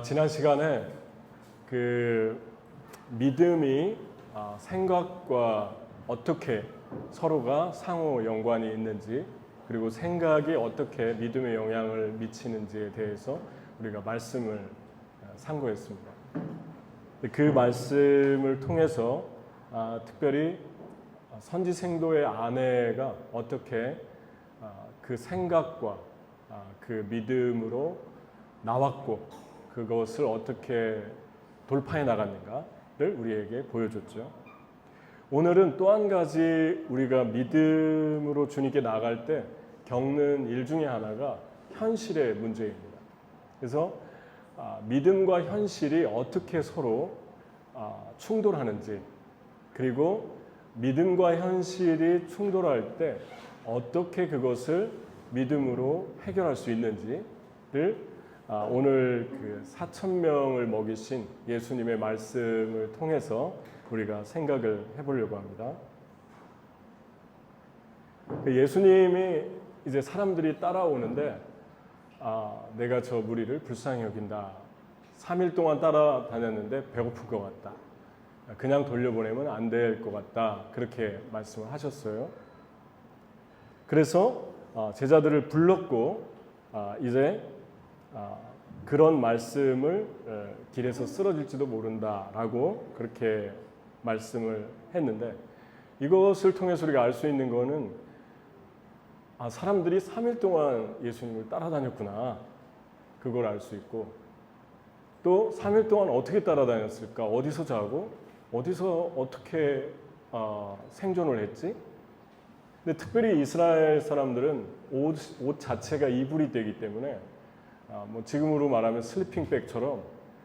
지난 시간에 그 믿음이 생각과 어떻게 서로가 상호 연관이 있는지, 그리고 생각이 어떻게 믿음에 영향을 미치는지에 대해서 우리가 말씀을 상고했습니다. 그 말씀을 통해서 특별히 선지생도의 아내가 어떻게 그 생각과 그 믿음으로 나왔고 그것을 어떻게 돌파해 나갔는가를 우리에게 보여줬죠. 오늘은 또 한 가지 우리가 믿음으로 주님께 나갈 때 겪는 일 중에 하나가 현실의 문제입니다. 그래서 믿음과 현실이 어떻게 서로 충돌하는지, 그리고 믿음과 현실이 충돌할 때 어떻게 그것을 믿음으로 해결할 수 있는지를 오늘 그 4,000명을 먹이신 예수님의 말씀을 통해서 우리가 생각을 해보려고 합니다. 예수님이 이제 사람들이 따라오는데 내가 저 무리를 불쌍히 여긴다. 3일 동안 따라다녔는데 배고플 것 같다. 그냥 돌려보내면 안 될 것 같다. 그렇게 말씀을 하셨어요. 그래서 제자들을 불렀고 이제 그런 말씀을 길에서 쓰러질지도 모른다라고 그렇게 말씀을 했는데, 이것을 통해서 우리가 알 수 있는 거는 사람들이 3일 동안 예수님을 따라다녔구나, 그걸 알 수 있고, 또 3일 동안 어떻게 따라다녔을까, 어디서 자고 어디서 어떻게 생존을 했지. 근데 특별히 이스라엘 사람들은 옷 자체가 이불이 되기 때문에 뭐 지금으로 말하면 슬리핑백처럼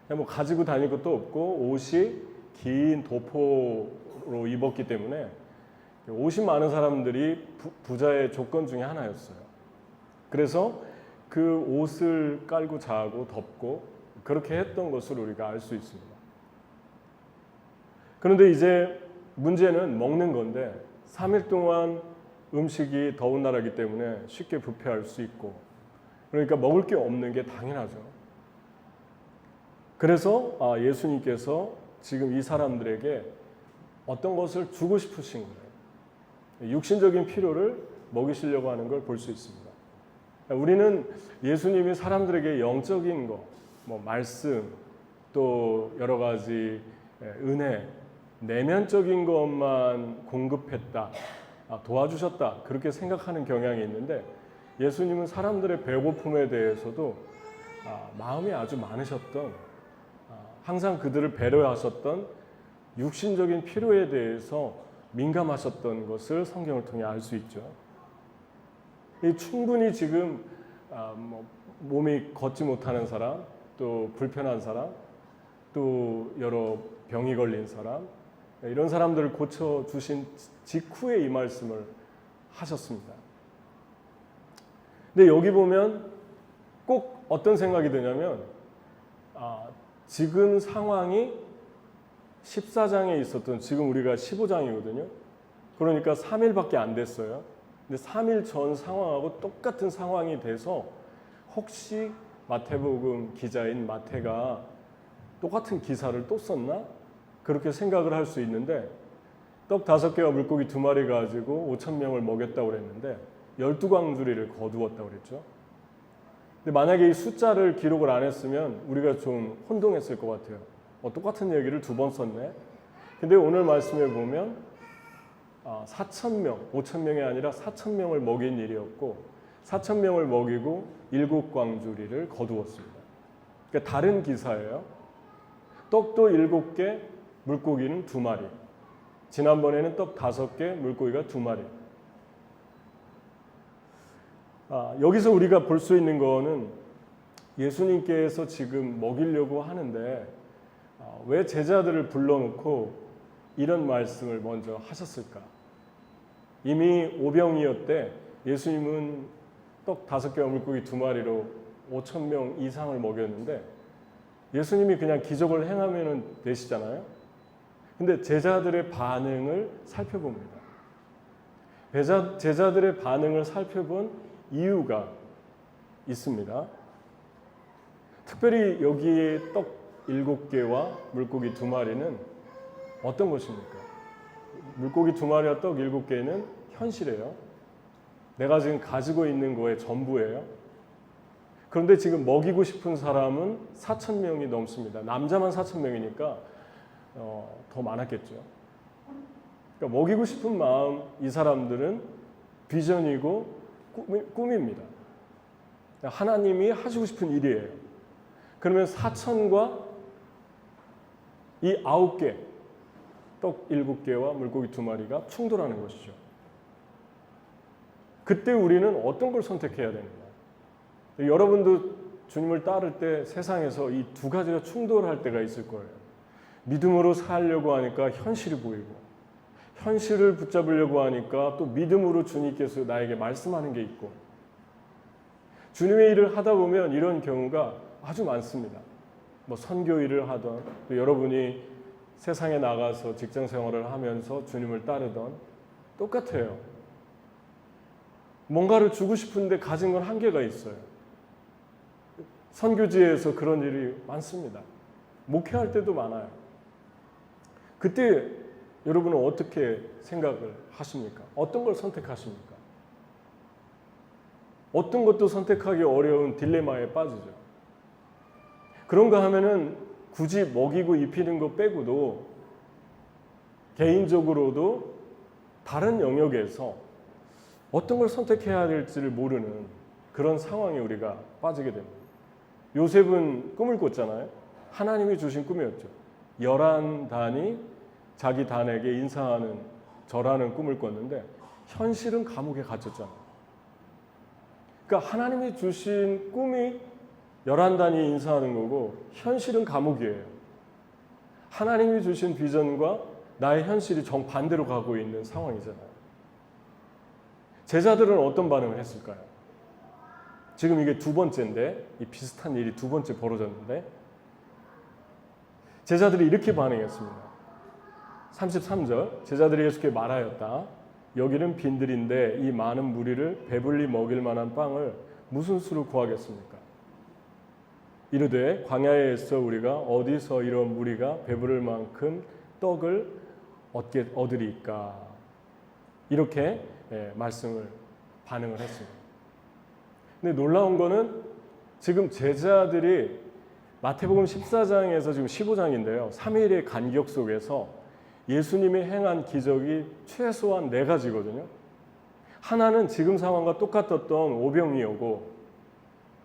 그냥 뭐 가지고 다닐 것도 없고 옷이 긴 도포로 입었기 때문에 옷이 많은 사람들이 부자의 조건 중에 하나였어요. 그래서 그 옷을 깔고 자고 덮고 그렇게 했던 것을 우리가 알 수 있습니다. 그런데 이제 문제는 먹는 건데 3일 동안 음식이 더운 나라이기 때문에 쉽게 부패할 수 있고, 그러니까 먹을 게 없는 게 당연하죠. 그래서 예수님께서 지금 이 사람들에게 어떤 것을 주고 싶으신 거예요. 육신적인 필요를 먹이시려고 하는 걸 볼 수 있습니다. 우리는 예수님이 사람들에게 영적인 거, 뭐 말씀, 또 여러 가지 은혜, 내면적인 것만 공급했다, 도와주셨다, 그렇게 생각하는 경향이 있는데, 예수님은 사람들의 배고픔에 대해서도 마음이 아주 많으셨던, 항상 그들을 배려하셨던, 육신적인 필요에 대해서 민감하셨던 것을 성경을 통해 알 수 있죠. 충분히 지금 몸이 걷지 못하는 사람, 또 불편한 사람, 또 여러 병이 걸린 사람, 이런 사람들을 고쳐주신 직후에 이 말씀을 하셨습니다. 근데 여기 보면 꼭 어떤 생각이 드냐면 지금 상황이 14장에 있었던, 지금 우리가 15장이거든요. 그러니까 3일밖에 안 됐어요. 근데 3일 전 상황하고 똑같은 상황이 돼서 혹시 마태복음 기자인 마태가 똑같은 기사를 또 썼나? 그렇게 생각을 할 수 있는데, 떡 5개와 물고기 2마리 가지고 5,000명을 먹였다고 그랬는데 12광주리를 거두었다고 그랬죠. 근데 만약에 이 숫자를 기록을 안 했으면 우리가 좀 혼동했을 것 같아요. 똑같은 얘기를 2번 썼네. 근데 오늘 말씀에 보면 4,000명, 5,000명이 아니라 4,000명을 먹인 일이었고, 4,000명을 먹이고 7광주리를 거두었습니다. 그러니까 다른 기사예요. 떡도 7개, 물고기는 2마리. 지난번에는 떡 5개, 물고기가 2마리. 여기서 우리가 볼 수 있는 거는 예수님께서 지금 먹이려고 하는데 왜 제자들을 불러놓고 이런 말씀을 먼저 하셨을까? 이미 오병이었대. 예수님은 떡 5개와 물고기 2마리로 5,000명 이상을 먹였는데 예수님이 그냥 기적을 행하면 되시잖아요. 근데 제자들의 반응을 살펴봅니다. 제자들의 반응을 살펴본 이유가 있습니다. 특별히 여기에 떡 7개와 물고기 2마리는 어떤 것입니까? 물고기 2마리와 떡 7개는 현실이에요. 내가 지금 가지고 있는 거의 전부예요. 그런데 지금 먹이고 싶은 사람은 4,000명이 넘습니다. 남자만 4,000명이니까 더 많았겠죠. 그러니까 먹이고 싶은 마음, 이 사람들은 비전이고 꿈입니다. 하나님이 하시고 싶은 일이에요. 그러면 4,000과 이 9개, 떡 7개와 물고기 2마리가 충돌하는 것이죠. 그때 우리는 어떤 걸 선택해야 되는가? 여러분도 주님을 따를 때 세상에서 이 두 가지가 충돌할 때가 있을 거예요. 믿음으로 살려고 하니까 현실이 보이고, 현실을 붙잡으려고 하니까 또 믿음으로 주님께서 나에게 말씀하는 게 있고, 주님의 일을 하다 보면 이런 경우가 아주 많습니다. 뭐 선교 일을 하던, 또 여러분이 세상에 나가서 직장 생활을 하면서 주님을 따르던 똑같아요. 뭔가를 주고 싶은데 가진 건 한계가 있어요. 선교지에서 그런 일이 많습니다. 목회할 때도 많아요. 그때 여러분은 어떻게 생각을 하십니까? 어떤 걸 선택하십니까? 어떤 것도 선택하기 어려운 딜레마에 빠지죠. 그런가 하면은 굳이 먹이고 입히는 것 빼고도 개인적으로도 다른 영역에서 어떤 걸 선택해야 될지를 모르는 그런 상황에 우리가 빠지게 됩니다. 요셉은 꿈을 꿨잖아요. 하나님이 주신 꿈이었죠. 11단이 자기 단에게 인사하는 절하는 꿈을 꿨는데 현실은 감옥에 갇혔잖아요. 그러니까 하나님이 주신 꿈이 11단이 인사하는 거고 현실은 감옥이에요. 하나님이 주신 비전과 나의 현실이 정반대로 가고 있는 상황이잖아요. 제자들은 어떤 반응을 했을까요? 지금 이게 2번째인데 이 비슷한 일이 2번째 벌어졌는데 제자들이 이렇게 반응했습니다. 33절 제자들이 예수께 말하였다. 여기는 빈들인데 이 많은 무리를 배불리 먹일 만한 빵을 무슨 수로 구하겠습니까? 이르되 광야에서 우리가 어디서 이런 무리가 배부를 만큼 떡을 얻으리까? 이렇게 반응을 했습니다. 근데 놀라운 거는 지금 제자들이 마태복음 14장에서 지금 15장인데요. 3일의 간격 속에서 예수님이 행한 기적이 최소한 4가지거든요. 하나는 지금 상황과 똑같았던 오병이어고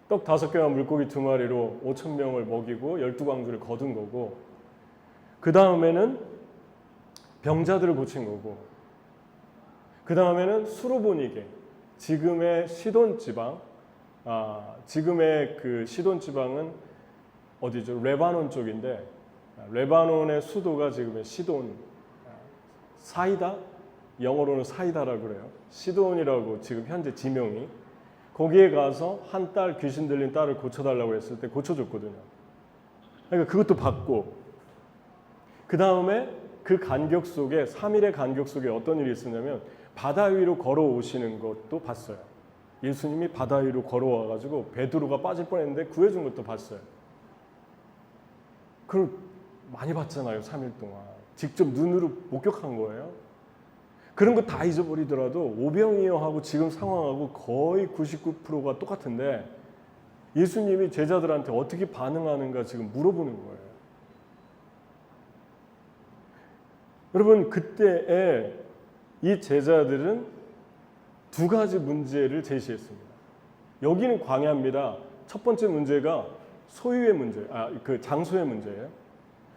떡 5개와 물고기 2마리로 5,000명을 먹이고 12광주를 거둔 거고, 그 다음에는 병자들을 고친 거고, 그 다음에는 수로보니게, 지금의 시돈 지방, 지금의 그 시돈 지방은 어디죠? 레바논 쪽인데, 레바논의 수도가 지금의 시돈, 사이다? 영어로는 사이다라고 그래요. 시돈이라고 지금 현재 지명이. 거기에 가서 한 딸, 귀신 들린 딸을 고쳐달라고 했을 때 고쳐줬거든요. 그러니까 그것도 받고, 그 다음에 그 간격 속에, 3일의 간격 속에 어떤 일이 있었냐면 바다 위로 걸어오시는 것도 봤어요. 예수님이 바다 위로 걸어와가지고 베드로가 빠질 뻔했는데 구해준 것도 봤어요. 그걸 많이 봤잖아요. 3일 동안. 직접 눈으로 목격한 거예요. 그런 거 다 잊어버리더라도 오병이어하고 지금 상황하고 거의 99%가 똑같은데 예수님이 제자들한테 어떻게 반응하는가 지금 물어보는 거예요. 여러분, 그때에 이 제자들은 2가지 문제를 제시했습니다. 여기는 광야입니다. 첫 번째 문제가 소유의 문제, 그 장소의 문제예요.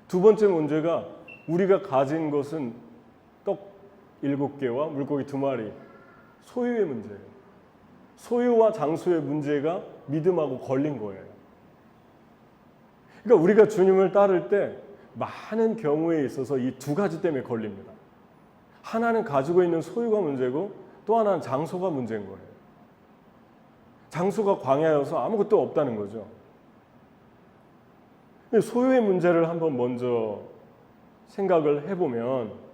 2번째 문제가 우리가 가진 것은 떡 7개와 물고기 2마리, 소유의 문제예요. 소유와 장소의 문제가 믿음하고 걸린 거예요. 그러니까 우리가 주님을 따를 때 많은 경우에 있어서 이 2가지 때문에 걸립니다. 하나는 가지고 있는 소유가 문제고 또 하나는 장소가 문제인 거예요. 장소가 광야여서 아무것도 없다는 거죠. 소유의 문제를 한번 먼저 생각을 해보면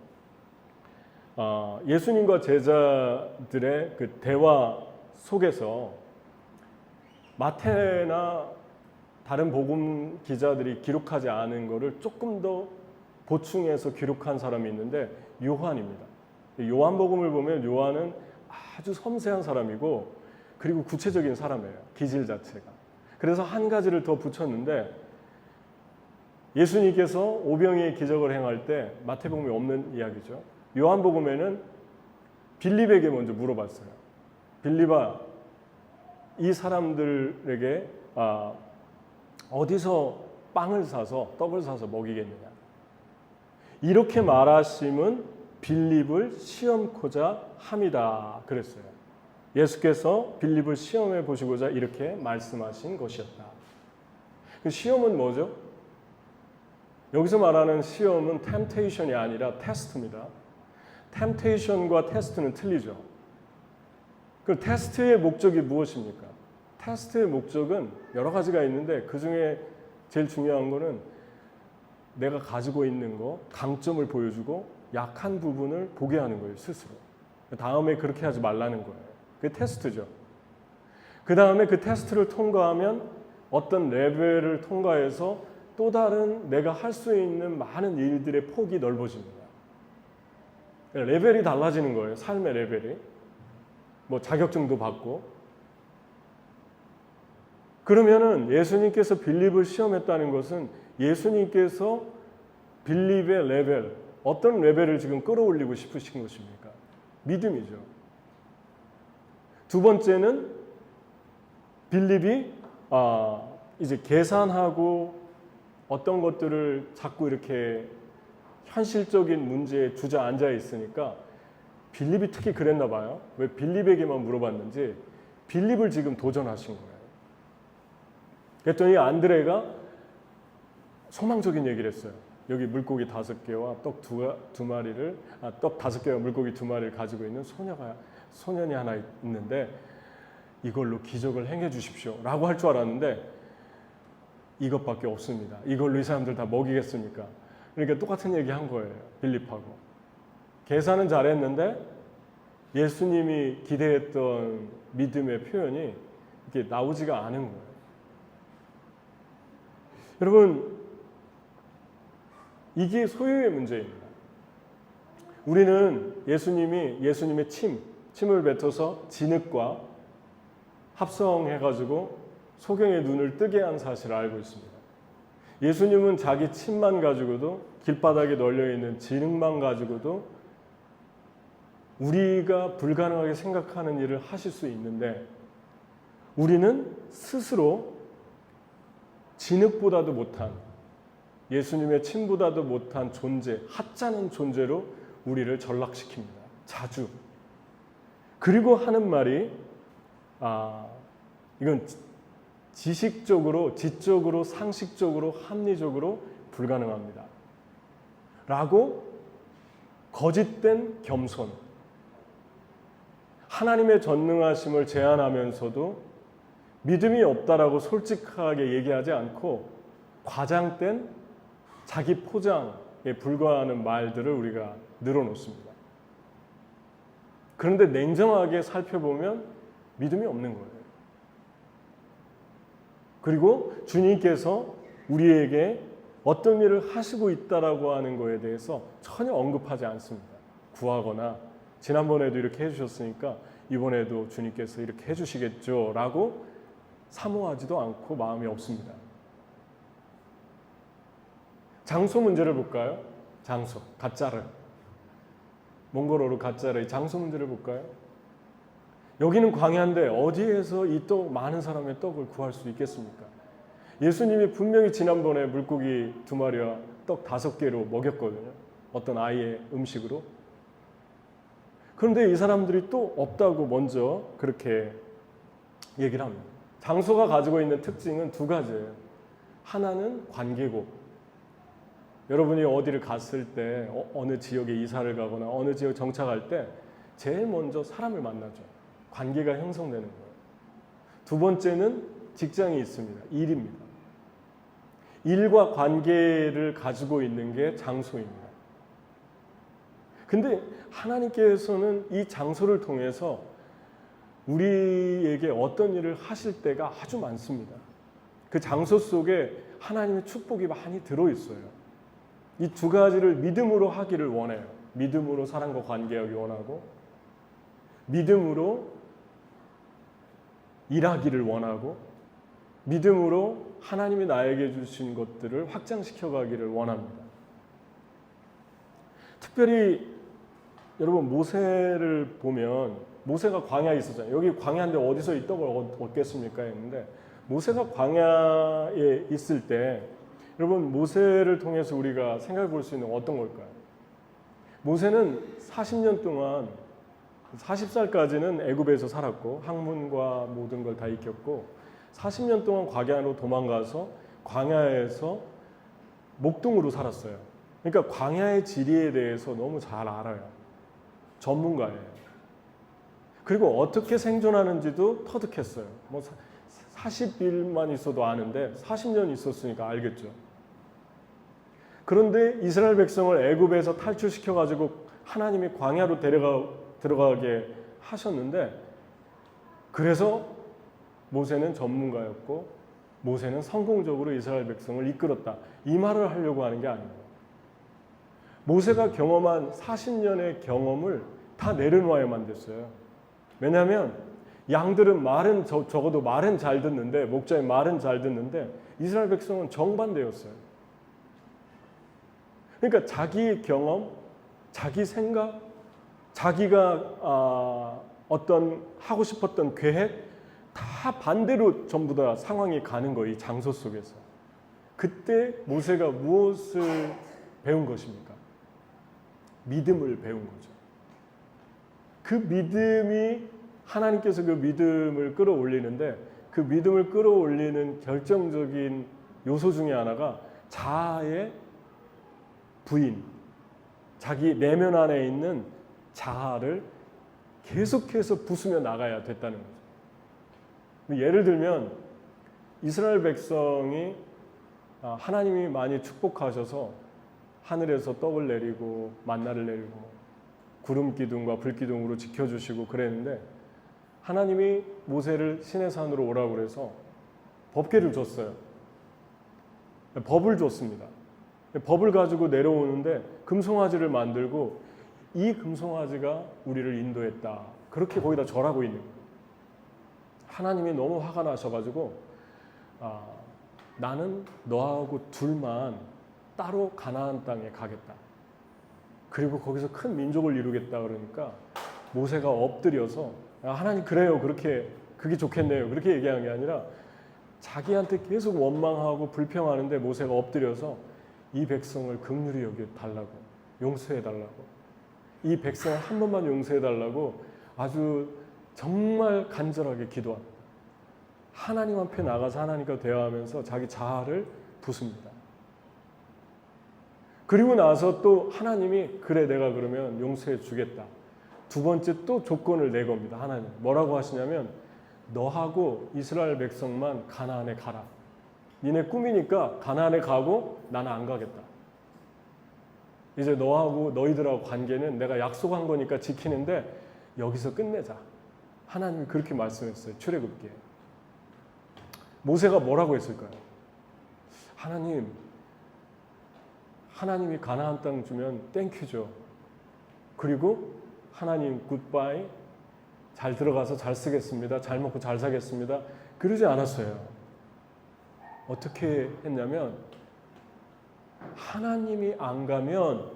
예수님과 제자들의 그 대화 속에서 마태나 다른 복음 기자들이 기록하지 않은 거를 조금 더 보충해서 기록한 사람이 있는데 요한입니다. 요한복음을 보면 요한은 아주 섬세한 사람이고 그리고 구체적인 사람이에요. 기질 자체가. 그래서 한 가지를 더 붙였는데 예수님께서 오병이의 기적을 행할 때 마태복음에 없는 이야기죠. 요한복음에는 빌립에게 먼저 물어봤어요. 빌립아, 이 사람들에게 어디서 빵을 사서 떡을 사서 먹이겠느냐. 이렇게 말하심은 빌립을 시험코자 함이다 그랬어요. 예수께서 빌립을 시험해 보시고자 이렇게 말씀하신 것이었다. 그 시험은 뭐죠? 여기서 말하는 시험은 템테이션이 아니라 테스트입니다. 템테이션과 테스트는 틀리죠. 그 테스트의 목적이 무엇입니까? 테스트의 목적은 여러 가지가 있는데 그 중에 제일 중요한 거는 내가 가지고 있는 거, 강점을 보여주고 약한 부분을 보게 하는 거예요, 스스로. 다음에 그렇게 하지 말라는 거예요. 그게 테스트죠. 그 다음에 그 테스트를 통과하면 어떤 레벨을 통과해서 또 다른 내가 할 수 있는 많은 일들의 폭이 넓어집니다. 레벨이 달라지는 거예요. 삶의 레벨이. 뭐 자격증도 받고. 그러면은 예수님께서 빌립을 시험했다는 것은 예수님께서 빌립의 레벨, 어떤 레벨을 지금 끌어올리고 싶으신 것입니까? 믿음이죠. 두 번째는 빌립이 이제 계산하고 어떤 것들을 자꾸 이렇게 현실적인 문제에 주저앉아 있으니까 빌립이 특히 그랬나 봐요. 왜 빌립에게만 물어봤는지 빌립을 지금 도전하신 거예요. 그랬더니 안드레가 소망적인 얘기를 했어요. 여기 물고기 5개와 떡 2마리를 떡 5개와 물고기 2마리를 가지고 있는 소년이 하나 있는데 이걸로 기적을 행해 주십시오 라고 할 줄 알았는데 이것밖에 없습니다. 이걸로 이 사람들 다 먹이겠습니까? 그러니까 똑같은 얘기 한 거예요. 빌립하고. 계산은 잘했는데 예수님이 기대했던 믿음의 표현이 이게 나오지가 않은 거예요. 여러분, 이게 소유의 문제입니다. 우리는 예수님의 침을 뱉어서 진흙과 합성해가지고 소경의 눈을 뜨게 한 사실을 알고 있습니다. 예수님은 자기 침만 가지고도 길바닥에 널려있는 진흙만 가지고도 우리가 불가능하게 생각하는 일을 하실 수 있는데 우리는 스스로 진흙보다도 못한 예수님의 침보다도 못한 존재, 하찮은 존재로 우리를 전락시킵니다. 자주. 그리고 하는 말이 이건 지식적으로, 지적으로, 상식적으로, 합리적으로 불가능합니다. 라고 거짓된 겸손. 하나님의 전능하심을 제안하면서도 믿음이 없다라고 솔직하게 얘기하지 않고 과장된 자기 포장에 불과하는 말들을 우리가 늘어놓습니다. 그런데 냉정하게 살펴보면 믿음이 없는 거예요. 그리고 주님께서 우리에게 어떤 일을 하시고 있다라고 하는 거에 대해서 전혀 언급하지 않습니다. 구하거나 지난번에도 이렇게 해주셨으니까 이번에도 주님께서 이렇게 해주시겠죠 라고 사모하지도 않고 마음이 없습니다. 장소 문제를 볼까요? 장소, 가짜르. 몽골어로 가짜르, 장소 문제를 볼까요? 여기는 광야인데 어디에서 이 많은 사람의 떡을 구할 수 있겠습니까? 예수님이 분명히 지난번에 물고기 2마리와 떡 5개로 먹였거든요. 어떤 아이의 음식으로. 그런데 이 사람들이 또 없다고 먼저 그렇게 얘기를 합니다. 장소가 가지고 있는 특징은 2가지예요. 하나는 관계고, 여러분이 어디를 갔을 때 어느 지역에 이사를 가거나 어느 지역 정착할 때 제일 먼저 사람을 만나죠. 관계가 형성되는 거예요. 2번째는 직장이 있습니다. 일입니다. 일과 관계를 가지고 있는 게 장소입니다. 근데 하나님께서는 이 장소를 통해서 우리에게 어떤 일을 하실 때가 아주 많습니다. 그 장소 속에 하나님의 축복이 많이 들어있어요. 이 두 가지를 믿음으로 하기를 원해요. 믿음으로 사람과 관계하기 원하고, 믿음으로 일하기를 원하고, 믿음으로 하나님이 나에게 주신 것들을 확장시켜 가기를 원합니다. 특별히 여러분 모세를 보면, 모세가 광야에 있었잖아요. 여기 광야인데 어디서 이 떡을 얻겠습니까? 했는데 모세가 광야에 있을 때 여러분 모세를 통해서 우리가 생각해 볼 수 있는 어떤 걸까요? 모세는 40년 동안 40살까지는 애굽에서 살았고 학문과 모든 걸 다 익혔고 40년 동안 광야로 도망가서 광야에서 목동으로 살았어요. 그러니까 광야의 지리에 대해서 너무 잘 알아요. 전문가예요. 그리고 어떻게 생존하는지도 터득했어요. 뭐 40일만 있어도 아는데 40년 있었으니까 알겠죠. 그런데 이스라엘 백성을 애굽에서 탈출시켜 가지고 하나님이 광야로 들어가게 하셨는데, 그래서 모세는 전문가였고 모세는 성공적으로 이스라엘 백성을 이끌었다, 이 말을 하려고 하는 게 아닙니다. 모세가 경험한 40년의 경험을 다 내려놓아야만 됐어요. 왜냐하면 양들은 말은 적어도 말은 잘 듣는데, 목자의 말은 잘 듣는데 이스라엘 백성은 정반대였어요. 그러니까 자기 경험, 자기 생각, 자기가 어떤 하고 싶었던 계획 다 반대로 전부 다 상황이 가는 거예요. 이 장소 속에서. 그때 모세가 무엇을 배운 것입니까? 믿음을 배운 거죠. 그 믿음이, 하나님께서 그 믿음을 끌어올리는데, 그 믿음을 끌어올리는 결정적인 요소 중에 하나가 자아의 부인, 자기 내면 안에 있는 자아를 계속해서 부수며 나가야 됐다는 거죠. 예를 들면 이스라엘 백성이 하나님이 많이 축복하셔서 하늘에서 떡을 내리고 만나를 내리고 구름 기둥과 불 기둥으로 지켜주시고 그랬는데, 하나님이 모세를 시내산으로 오라고 그래서 법궤를 줬어요. 법을 줬습니다. 법을 가지고 내려오는데 금송아지를 만들고, 이 금송아지가 우리를 인도했다, 그렇게 거기다 절하고 있는 거예요. 하나님이 너무 화가 나셔가지고 나는 너하고 둘만 따로 가나안 땅에 가겠다, 그리고 거기서 큰 민족을 이루겠다 그러니까 모세가 엎드려서 하나님 그래요, 그게 좋겠네요, 그렇게 얘기한 게 아니라 자기한테 계속 원망하고 불평하는데 모세가 엎드려서 이 백성을 긍휼히 여겨달라고, 용서해달라고, 이 백성을 한 번만 용서해달라고 아주 정말 간절하게 기도합니다. 하나님 앞에 나가서 하나님과 대화하면서 자기 자아를 부숩니다. 그리고 나서 또 하나님이 그래 내가 그러면 용서해 주겠다, 두 번째 또 조건을 내겁니다. 하나님 뭐라고 하시냐면, 너하고 이스라엘 백성만 가나안에 가라. 니네 꿈이니까 가나안에 가고 나는 안 가겠다. 이제 너하고 너희들하고 관계는 내가 약속한 거니까 지키는데 여기서 끝내자. 하나님이 그렇게 말씀했어요. 출애굽기에. 모세가 뭐라고 했을까요? 하나님이 가나안 땅 주면 땡큐죠. 그리고 하나님 굿바이, 잘 들어가서 잘 쓰겠습니다, 잘 먹고 잘 사겠습니다, 그러지 않았어요. 어떻게 했냐면, 하나님이 안 가면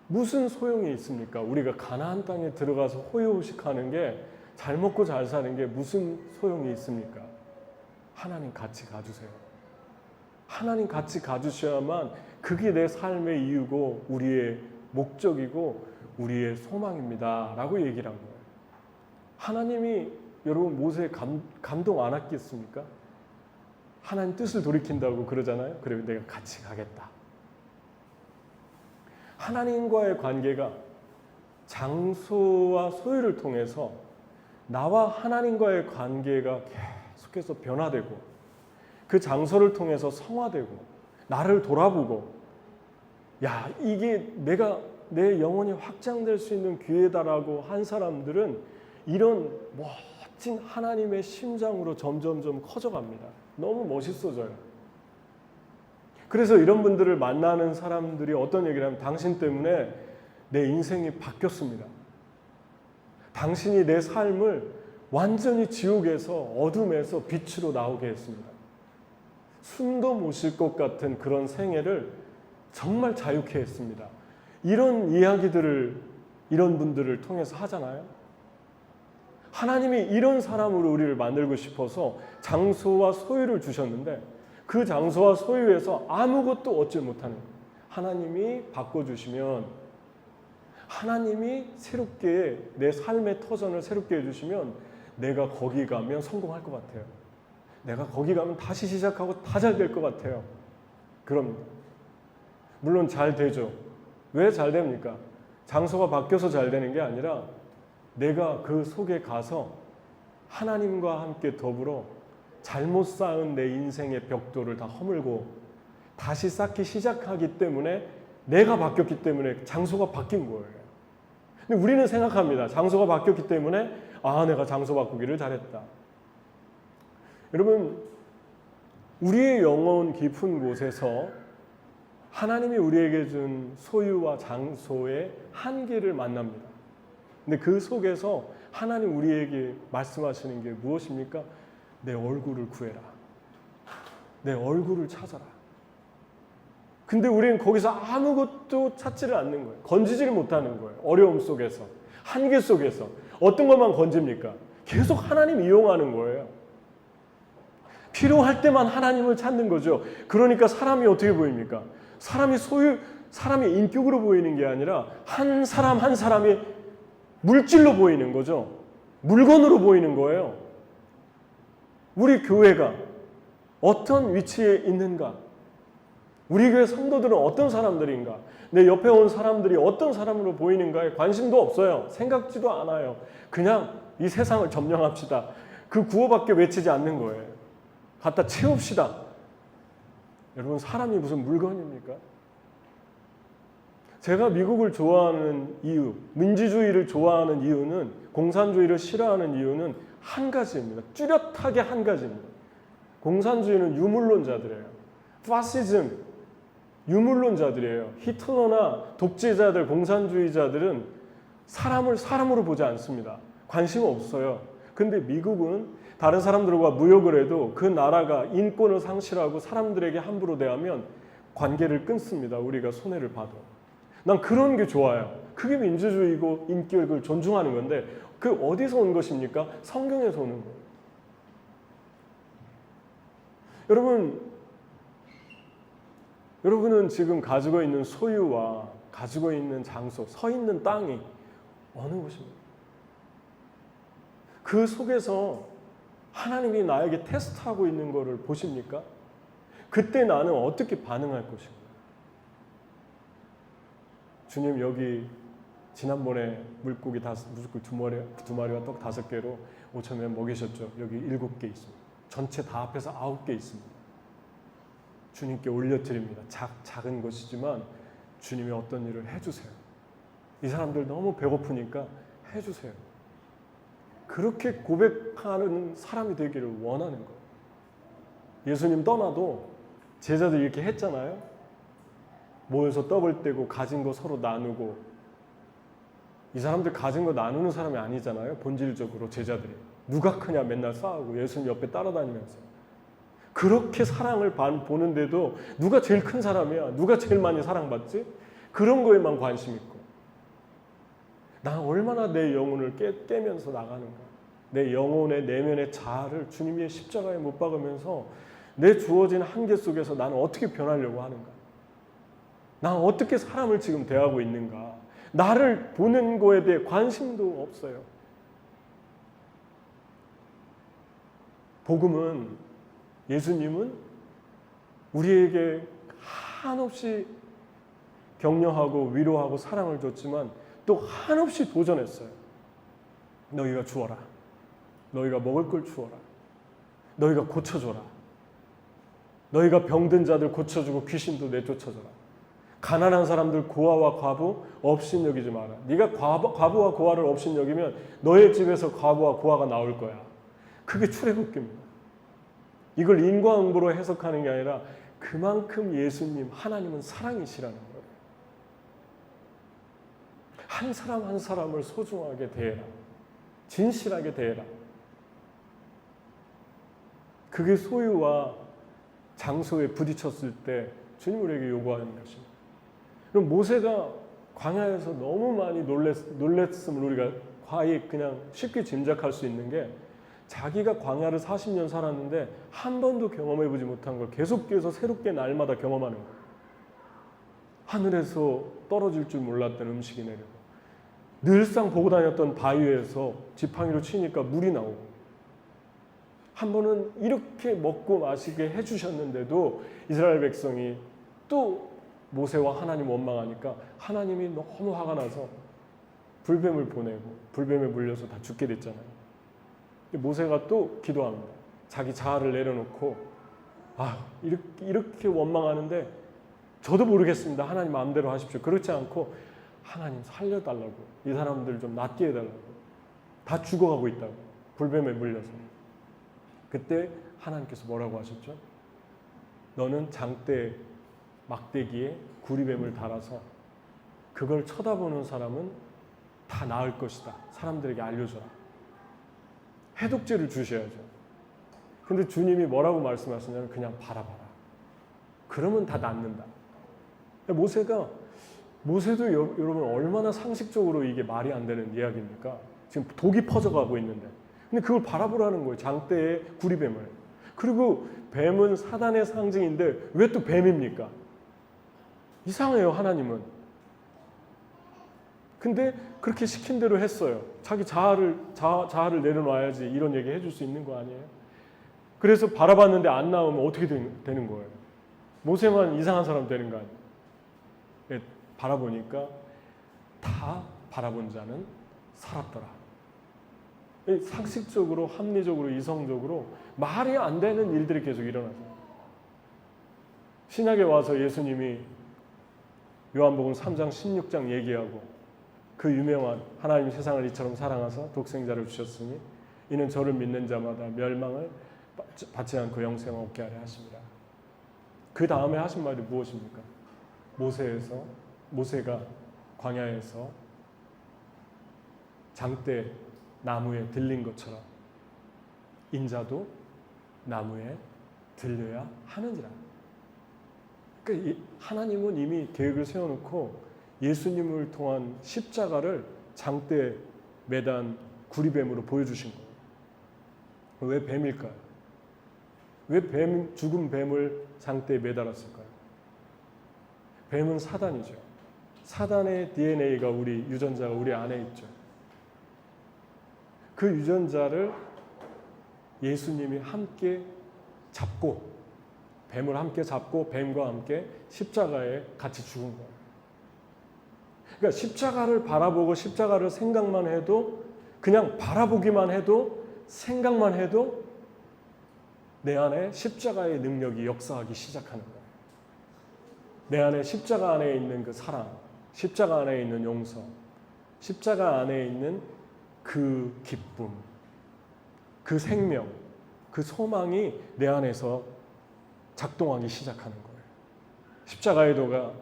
무슨 소용이 있습니까? 우리가 가나안 땅에 들어가서 호요호식하는 게, 잘 먹고 잘 사는 게 무슨 소용이 있습니까? 하나님 같이 가주세요. 하나님 같이 가주셔야만 그게 내 삶의 이유고 우리의 목적이고 우리의 소망입니다 라고 얘기를 한 거예요. 하나님이 여러분 모세에 감동 안 했겠습니까? 하나님 뜻을 돌이킨다고 그러잖아요. 그래 내가 같이 가겠다. 하나님과의 관계가 장소와 소유를 통해서 나와 하나님과의 관계가 계속해서 변화되고, 그 장소를 통해서 성화되고, 나를 돌아보고, 야 이게 내 영혼이 확장될 수 있는 기회다라고 한 사람들은 이런 멋진 하나님의 심장으로 점점점 커져갑니다. 너무 멋있어져요. 그래서 이런 분들을 만나는 사람들이 어떤 얘기를 하면 당신 때문에 내 인생이 바뀌었습니다. 당신이 내 삶을 완전히 지옥에서 어둠에서 빛으로 나오게 했습니다. 숨도 못 쉴 것 같은 그런 생애를 정말 자유케 했습니다. 이런 이야기들을 이런 분들을 통해서 하잖아요. 하나님이 이런 사람으로 우리를 만들고 싶어서 장소와 소유를 주셨는데 그 장소와 소유에서 아무것도 얻지 못하는 거예요. 하나님이 바꿔주시면, 하나님이 새롭게 내 삶의 터전을 새롭게 해주시면 내가 거기 가면 성공할 것 같아요. 내가 거기 가면 다시 시작하고 다 잘 될 것 같아요. 그럽니다. 물론 잘 되죠. 왜 잘 됩니까? 장소가 바뀌어서 잘 되는 게 아니라 내가 그 속에 가서 하나님과 함께 더불어 잘못 쌓은 내 인생의 벽돌을 다 허물고 다시 쌓기 시작하기 때문에, 내가 바뀌었기 때문에 장소가 바뀐 거예요. 근데 우리는 생각합니다. 장소가 바뀌었기 때문에 내가 장소 바꾸기를 잘했다. 여러분, 우리의 영혼 깊은 곳에서 하나님이 우리에게 준 소유와 장소의 한계를 만납니다. 근데 그 속에서 하나님 우리에게 말씀하시는 게 무엇입니까? 내 얼굴을 구해라. 내 얼굴을 찾아라. 근데 우리는 거기서 아무것도 찾지를 않는 거예요. 건지지를 못하는 거예요. 어려움 속에서, 한계 속에서. 어떤 것만 건집니까? 계속 하나님 이용하는 거예요. 필요할 때만 하나님을 찾는 거죠. 그러니까 사람이 어떻게 보입니까? 사람이 인격으로 보이는 게 아니라 한 사람 한 사람이 물질로 보이는 거죠. 물건으로 보이는 거예요. 우리 교회가 어떤 위치에 있는가? 우리 교회 성도들은 어떤 사람들인가? 내 옆에 온 사람들이 어떤 사람으로 보이는가에 관심도 없어요. 생각지도 않아요. 그냥 이 세상을 점령합시다. 그 구호밖에 외치지 않는 거예요. 갖다 채웁시다. 여러분, 사람이 무슨 물건입니까? 제가 미국을 좋아하는 이유, 민주주의를 좋아하는 이유는, 공산주의를 싫어하는 이유는 한 가지입니다. 뚜렷하게 한 가지입니다. 공산주의는 유물론자들이에요. 파시즘, 유물론자들이에요. 히틀러나 독재자들, 공산주의자들은 사람을 사람으로 보지 않습니다. 관심 없어요. 근데 미국은 다른 사람들과 무역을 해도 그 나라가 인권을 상실하고 사람들에게 함부로 대하면 관계를 끊습니다. 우리가 손해를 봐도. 난 그런 게 좋아요. 그게 민주주의고 인격을 존중하는 건데, 그 어디서 온 것입니까? 성경에서 오는 거예요. 여러분은 지금 가지고 있는 소유와 가지고 있는 장소, 서 있는 땅이 어느 곳입니까? 그 속에서 하나님이 나에게 테스트하고 있는 것을 보십니까? 그때 나는 어떻게 반응할 것인가? 주님, 여기 지난번에 물고기 두 마리와 떡 5개로 5,000명 먹이셨죠? 여기 7개 있습니다. 전체 다 합해서 9개 있습니다. 주님께 올려드립니다. 작은 것이지만 주님이 어떤 일을 해주세요. 이 사람들 너무 배고프니까 해주세요. 그렇게 고백하는 사람이 되기를 원하는 거예요. 예수님 떠나도 제자들이 이렇게 했잖아요. 모여서 떡을 떼고 가진 거 서로 나누고. 이 사람들 가진 거 나누는 사람이 아니잖아요. 본질적으로 제자들이. 누가 크냐 맨날 싸우고 예수님 옆에 따라다니면서. 그렇게 사랑을 보는데도 누가 제일 큰 사람이야? 누가 제일 많이 사랑받지? 그런 거에만 관심 있고. 나 얼마나 내 영혼을 깨면서 나가는가. 내 영혼의 내면의 자아를 주님의 십자가에 못 박으면서 내 주어진 한계 속에서 나는 어떻게 변하려고 하는가. 난 어떻게 사람을 지금 대하고 있는가. 나를 보는 거에 대해 관심도 없어요. 복음은, 예수님은 우리에게 한없이 격려하고 위로하고 사랑을 줬지만 또 한없이 도전했어요. 너희가 주어라. 너희가 먹을 걸 주어라. 너희가 고쳐줘라. 너희가 병든 자들 고쳐주고 귀신도 내쫓아줘라. 가난한 사람들, 고아와 과부 업신여기지 마라. 네가 과부와 고아를 업신여기면 너의 집에서 과부와 고아가 나올 거야. 그게 출애굽기입니다. 이걸 인과응보로 해석하는 게 아니라 그만큼 예수님, 하나님은 사랑이시라는 거예요. 한 사람 한 사람을 소중하게 대해라. 진실하게 대해라. 그게 소유와 장소에 부딪혔을 때 주님 우리에게 요구하는 것입니다. 그럼 모세가 광야에서 너무 많이 놀랬음을 우리가 과히 그냥 쉽게 짐작할 수 있는 게 자기가 광야를 40년 살았는데 한 번도 경험해보지 못한 걸 계속해서 새롭게 날마다 경험하는 거예요. 하늘에서 떨어질 줄 몰랐던 음식이 내리고 늘상 보고 다녔던 바위에서 지팡이로 치니까 물이 나오고 한 번은 이렇게 먹고 마시게 해주셨는데도 이스라엘 백성이 또 모세와 하나님 원망하니까 하나님이 너무 화가 나서 불뱀을 보내고 불뱀에 물려서 다 죽게 됐잖아요. 모세가 또 기도합니다. 자기 자아를 내려놓고 이렇게 원망하는데 저도 모르겠습니다. 하나님 마음대로 하십시오. 그렇지 않고 하나님 살려달라고, 이 사람들 좀 낫게 해달라고, 다 죽어가고 있다고, 불뱀에 물려서. 그때 하나님께서 뭐라고 하셨죠? 너는 장대 막대기에 구리뱀을 달아서 그걸 쳐다보는 사람은 다 나을 것이다. 사람들에게 알려줘라. 해독제를 주셔야죠. 근데 주님이 뭐라고 말씀하시냐면 그냥 바라봐라. 그러면 다 낫는다. 모세도 여러분 얼마나 상식적으로 이게 말이 안 되는 이야기입니까? 지금 독이 퍼져가고 있는데. 근데 그걸 바라보라는 거예요. 장대의 구리뱀을. 그리고 뱀은 사단의 상징인데 왜 또 뱀입니까? 이상해요, 하나님은. 근데 그렇게 시킨 대로 했어요. 자기 자아를 내려놔야지 이런 얘기 해줄 수 있는 거 아니에요? 그래서 바라봤는데 안 나오면 어떻게 되는 거예요? 모세만 이상한 사람 되는 거 아니에요? 바라보니까 다 바라본 자는 살았더라. 상식적으로, 합리적으로, 이성적으로 말이 안 되는 일들이 계속 일어나죠. 신약에 와서 예수님이 요한복음 3장 16장 얘기하고 그 유명한 하나님이 세상을 이처럼 사랑하사 독생자를 주셨으니 이는 저를 믿는 자마다 멸망을 받지 않고 영생을 얻게 하려 하십니다. 그 다음에 하신 말이 무엇입니까? 모세가 광야에서 장대 나무에 들린 것처럼 인자도 나무에 들려야 하는지라. 그러니까 하나님은 이미 계획을 세워놓고 예수님을 통한 십자가를 장대에 매단 구리뱀으로 보여주신 거예요. 왜 뱀일까요? 왜 죽은 뱀을 장대에 매달았을까요? 뱀은 사단이죠. 사단의 DNA가 유전자가 우리 안에 있죠. 그 유전자를 예수님이 함께 잡고 뱀을 함께 잡고 뱀과 함께 십자가에 같이 죽은 거예요. 그러니까 십자가를 바라보고 십자가를 생각만 해도 그냥 바라보기만 해도 생각만 해도 내 안에 십자가의 능력이 역사하기 시작하는 거예요. 내 안에 십자가 안에 있는 그 사랑, 십자가 안에 있는 용서, 십자가 안에 있는 그 기쁨, 그 생명, 그 소망이 내 안에서 작동하기 시작하는 거예요. 십자가의 도가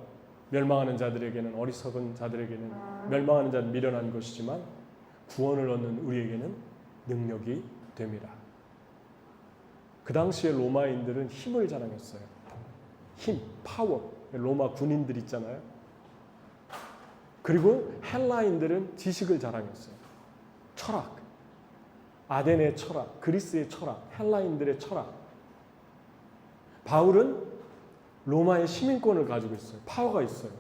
멸망하는 자들에게는, 어리석은 자들에게는 멸망하는 자는 미련한 것이지만 구원을 얻는 우리에게는 능력이 됩니다. 그 당시에 로마인들은 힘을 자랑했어요. 힘, 파워. 로마 군인들 있잖아요. 그리고 헬라인들은 지식을 자랑했어요. 철학, 아덴의 철학, 그리스의 철학, 헬라인들의 철학. 바울은 로마의 시민권을 가지고 있어요. 파워가 있어요.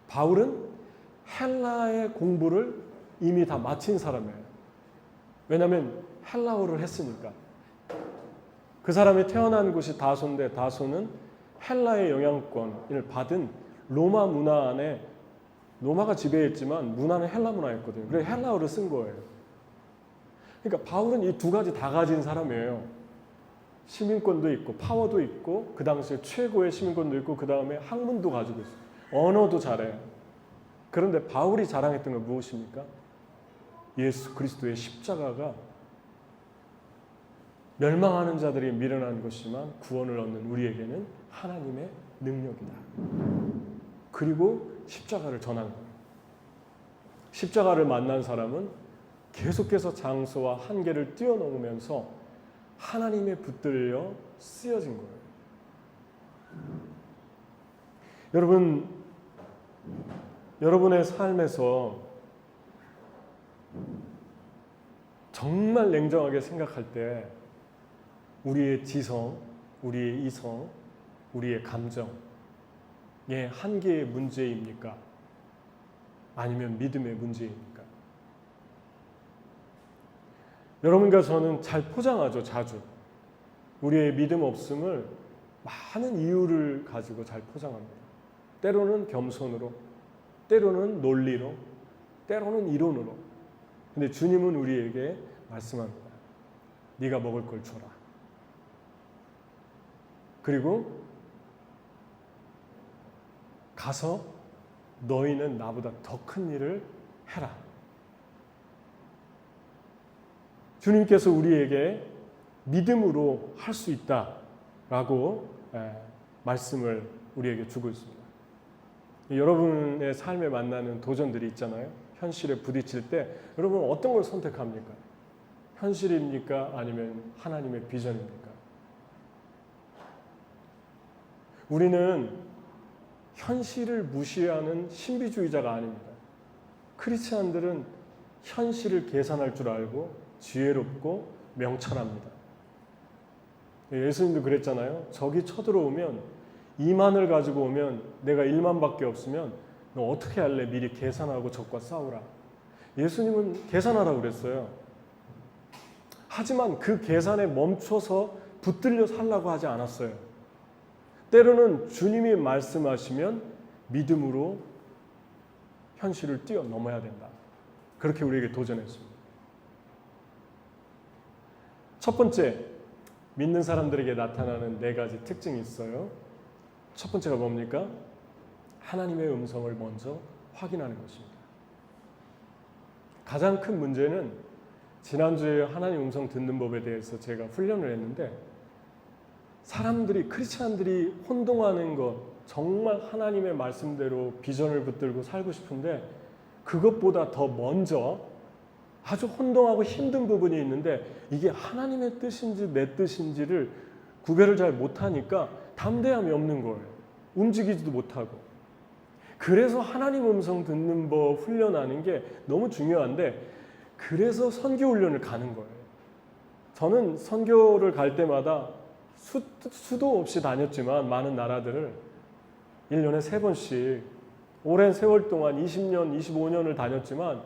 바울은 헬라의 공부를 이미 다 마친 사람이에요. 왜냐하면 헬라어를 했으니까. 그 사람이 태어난 곳이 다소인데 다소는 헬라의 영향권을 받은 로마 문화 안에, 로마가 지배했지만 문화는 헬라 문화였거든요. 그래서 헬라어를 쓴 거예요. 그러니까 바울은 이 두 가지 다 가진 사람이에요. 시민권도 있고 파워도 있고 그 당시에 최고의 시민권도 있고 그 다음에 학문도 가지고 있어요. 언어도 잘해요. 그런데 바울이 자랑했던 건 무엇입니까? 예수 그리스도의 십자가가 멸망하는 자들이 미련한 것이지만 구원을 얻는 우리에게는 하나님의 능력이다. 그리고 십자가를 전한 거예요. 십자가를 만난 사람은 계속해서 장소와 한계를 뛰어넘으면서 하나님의 붙들려 쓰여진 거예요. 여러분의 삶에서 정말 냉정하게 생각할 때 우리의 지성, 우리의 이성, 우리의 감정의 한계의 문제입니까? 아니면 믿음의 문제입니까? 여러분과 저는 잘 포장하죠, 자주. 우리의 믿음 없음을 많은 이유를 가지고 잘 포장합니다. 때로는 겸손으로, 때로는 논리로, 때로는 이론으로. 근데 주님은 우리에게 말씀합니다. 네가 먹을 걸 줘라. 그리고 가서 너희는 나보다 더 큰 일을 해라. 주님께서 우리에게 믿음으로 할 수 있다라고 말씀을 우리에게 주고 있습니다. 여러분의 삶에 만나는 도전들이 있잖아요. 현실에 부딪힐 때 여러분 어떤 걸 선택합니까? 현실입니까? 아니면 하나님의 비전입니까? 우리는 현실을 무시하는 신비주의자가 아닙니다. 크리스찬들은 현실을 계산할 줄 알고 지혜롭고 명철합니다. 예수님도 그랬잖아요. 적이 쳐들어오면 2만을 가지고 오면 내가 1만밖에 없으면 너 어떻게 할래? 미리 계산하고 적과 싸우라. 예수님은 계산하라고 그랬어요. 하지만 그 계산에 멈춰서 붙들려 살라고 하지 않았어요. 때로는 주님이 말씀하시면 믿음으로 현실을 뛰어넘어야 된다. 그렇게 우리에게 도전했습니다. 첫 번째, 믿는 사람들에게 나타나는 4가지 특징이 있어요. 첫 번째가 뭡니까? 하나님의 음성을 먼저 확인하는 것입니다. 가장 큰 문제는 지난주에 하나님 음성 듣는 법에 대해서 제가 훈련을 했는데 사람들이, 크리스찬들이 혼동하는 것, 정말 하나님의 말씀대로 비전을 붙들고 살고 싶은데 그것보다 더 먼저 아주 혼동하고 힘든 부분이 있는데 이게 하나님의 뜻인지 내 뜻인지를 구별을 잘 못하니까 담대함이 없는 거예요. 움직이지도 못하고. 그래서 하나님 음성 듣는 법 훈련하는 게 너무 중요한데 그래서 선교 훈련을 가는 거예요. 저는 선교를 갈 때마다 수도 없이 다녔지만 많은 나라들을 1년에 3번씩 오랜 세월 동안 20년, 25년을 다녔지만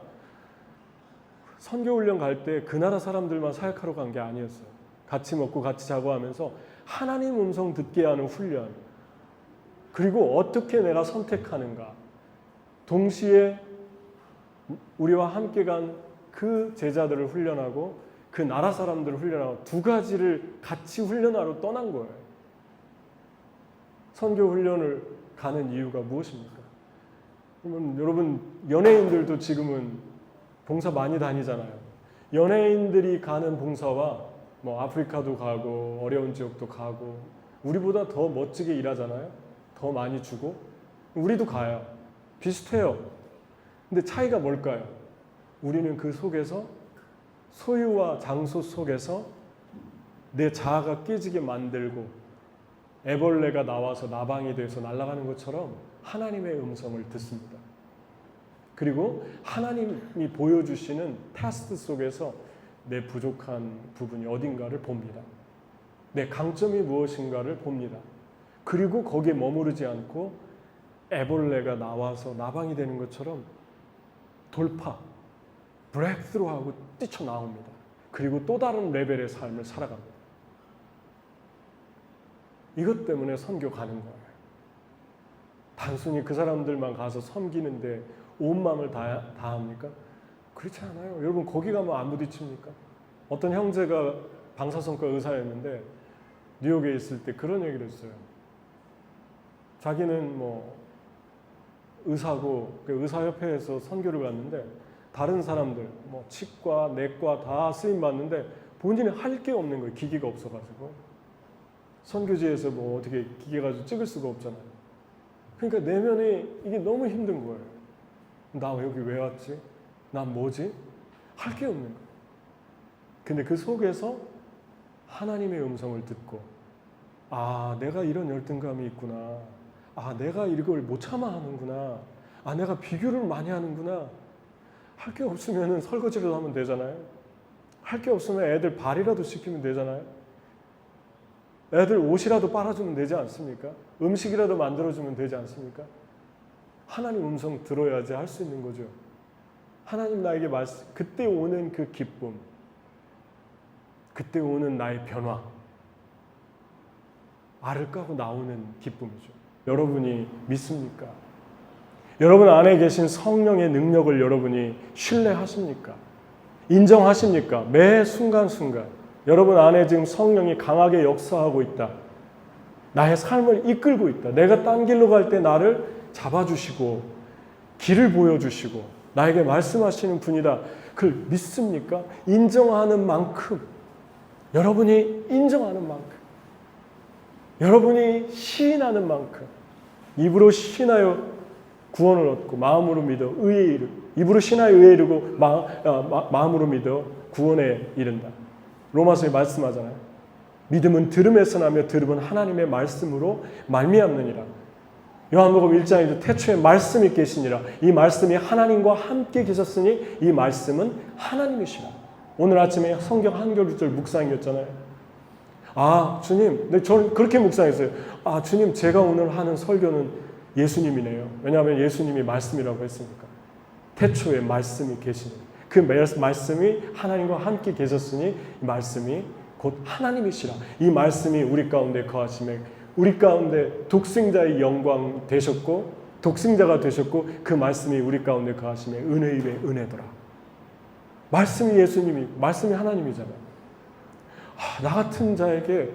선교훈련 갈 때 그 나라 사람들만 사역하러 간 게 아니었어요. 같이 먹고 같이 자고 하면서 하나님 음성 듣게 하는 훈련, 그리고 어떻게 내가 선택하는가, 동시에 우리와 함께 간 그 제자들을 훈련하고 그 나라 사람들을 훈련하고 2가지를 같이 훈련하러 떠난 거예요. 선교 훈련을 가는 이유가 무엇입니까? 그러면 여러분 연예인들도 지금은 봉사 많이 다니잖아요. 연예인들이 가는 봉사와 뭐 아프리카도 가고 어려운 지역도 가고 우리보다 더 멋지게 일하잖아요. 더 많이 주고 우리도 가요. 비슷해요. 근데 차이가 뭘까요? 우리는 그 속에서 소유와 장소 속에서 내 자아가 깨지게 만들고 애벌레가 나와서 나방이 돼서 날아가는 것처럼 하나님의 음성을 듣습니다. 그리고 하나님이 보여주시는 테스트 속에서 내 부족한 부분이 어딘가를 봅니다. 내 강점이 무엇인가를 봅니다. 그리고 거기에 머무르지 않고 애벌레가 나와서 나방이 되는 것처럼 돌파, 브레이크스루하고 뛰쳐나옵니다. 그리고 또 다른 레벨의 삶을 살아갑니다. 이것 때문에 선교 가는 거예요. 단순히 그 사람들만 가서 섬기는데 온 마음을 다합니까? 그렇지 않아요. 여러분 거기 가면 안 부딪힙니까? 어떤 형제가 방사선과 의사였는데 뉴욕에 있을 때 그런 얘기를 했어요. 자기는 뭐 의사고 그 의사협회에서 선교를 갔는데 다른 사람들 뭐 치과, 내과 다 쓰임 받는데 본인이 할 게 없는 거예요. 기계가 없어가지고. 선교지에서 뭐 어떻게 기계 가지고 찍을 수가 없잖아요. 그러니까 내면이 이게 너무 힘든 거예요. 나 여기 왜 왔지? 난 뭐지? 할 게 없는 거예요. 근데 그 속에서 하나님의 음성을 듣고, 아, 내가 이런 열등감이 있구나. 아, 내가 이걸 못 참아 하는구나. 아, 내가 비교를 많이 하는구나. 할 게 없으면 설거지라도 하면 되잖아요. 할 게 없으면 애들 발이라도 씻기면 되잖아요. 애들 옷이라도 빨아주면 되지 않습니까? 음식이라도 만들어주면 되지 않습니까? 하나님 음성 들어야지 할 수 있는 거죠. 하나님 나에게 말씀, 그때 오는 그 기쁨, 그때 오는 나의 변화, 알을 까고 나오는 기쁨이죠. 여러분이 믿습니까? 여러분 안에 계신 성령의 능력을 여러분이 신뢰하십니까? 인정하십니까? 매 순간순간 여러분 안에 지금 성령이 강하게 역사하고 있다. 나의 삶을 이끌고 있다. 내가 딴 길로 갈 때 나를 잡아주시고 길을 보여주시고 나에게 말씀하시는 분이다. 그걸 믿습니까? 인정하는 만큼, 여러분이 인정하는 만큼, 여러분이 시인하는 만큼, 입으로 시인하여 구원을 얻고 마음으로 믿어 의에 이르고, 입으로 시인하여 의에 이르고 마음으로 믿어 구원에 이른다. 로마서에 말씀하잖아요. 믿음은 들음에서 나며 들음은 하나님의 말씀으로 말미암느니라. 요한복음 1장에도 태초에 말씀이 계시니라. 이 말씀이 하나님과 함께 계셨으니 이 말씀은 하나님이시라. 오늘 아침에 성경 한 교절 묵상이었잖아요. 아, 주님, 네, 저는 그렇게 묵상했어요. 아, 주님, 제가 오늘 하는 설교는 예수님이네요. 왜냐하면 예수님이 말씀이라고 했으니까. 태초에 말씀이 계시니 그 말씀이 하나님과 함께 계셨으니 이 말씀이 곧 하나님이시라. 이 말씀이 우리 가운데 거하심에 우리 가운데 독생자의 영광 되셨고 독생자가 되셨고 그 말씀이 우리 가운데 거하심에 은혜 위에 은혜더라. 말씀이 예수님이, 말씀이 하나님이잖아요. 아, 나 같은 자에게,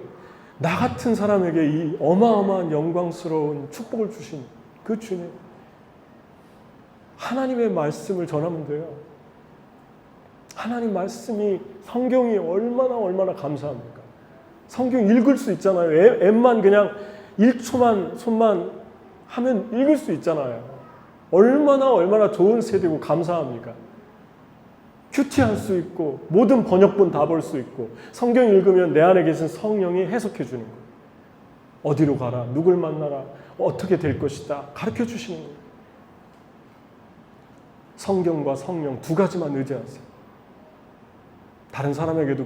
나 같은 사람에게 이 어마어마한 영광스러운 축복을 주신 그 주님, 하나님의 말씀을 전하면 돼요. 하나님 말씀이, 성경이 얼마나 감사합니까? 성경 읽을 수 있잖아요. 앱만 그냥 1초만 손만 하면 읽을 수 있잖아요. 얼마나 좋은 세대고 감사합니까? 큐티할 수 있고 모든 번역본 다 볼 수 있고 성경 읽으면 내 안에 계신 성령이 해석해 주는 거예요. 어디로 가라, 누굴 만나라, 어떻게 될 것이다 가르쳐 주시는 거예요. 성경과 성령 두 가지만 의지하세요. 다른 사람에게도